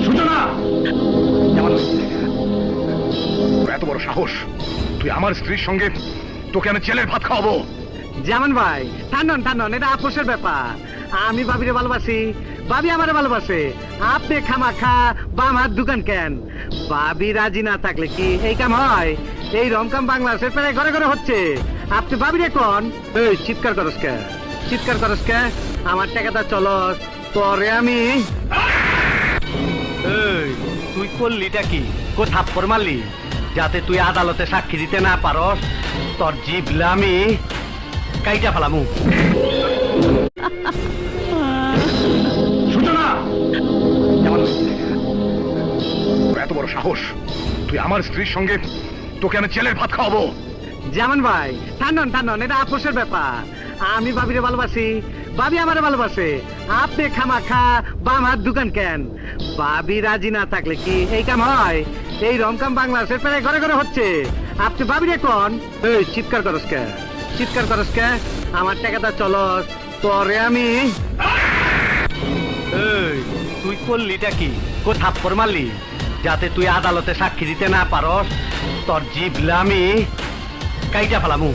সূচনা, এত বড় সাহস, তুই আমার স্ত্রীর সঙ্গে, তোকে আমি ছেলের ভাত খাওয়াবো? যেমন ভাই, টানন টানন, এটা আপোষের ব্যাপার। আমি ভাবিরে ভালোবাসি, ভাবি আমারে ভালোবাসে। আপনি খামাখা বাম হাত দোকান কেন? ভাবি রাজি না থাকলে কি এই কাম হয়? এই রমকাম বাংলাদেশের প্রায় ঘরে ঘরে হচ্ছে। আপনি ভাবিরে কোন? এই চিৎকার করস কে? চিৎকার করস কে? আমার টাকাটা চলস, পরে আমি। এই তুই করলিটা কি? কো থাপ্পড় মারলি যাতে তুই আদালতে সাক্ষী দিতে না পারস? তোর জিভলা আমি কাইটা ফেলামু। সূচনা, এত বড় সাহস, তুই আমার স্ত্রীর সঙ্গে, তোকে আমি ছেলের ভাত খাওয়াবো? যেমন ভাই, টানন টানন, এটা আপোষের ব্যাপার। আমি ভাবিরে ভালোবাসি, ভাবি আমারে ভালোবাসে। আপনি খামাখা বাম হাত দোকান কেন? ভাবি রাজি না থাকলে কি এই কাম হয়? এই রমকাম বাংলাদেশের প্রায় ঘরে ঘরে হচ্ছে। আপনি ভাবিরে কোন? এই চিৎকার করস কে? চিৎকার করস কে? আমার টাকাটা চলস, পরে আমি। এই তুই করলিটা কি? কো থাপ্পড় মারলি যাতে তুই আদালতে সাক্ষী দিতে না পারস? তোর জিভলা আমি কাইটা ফেলামু।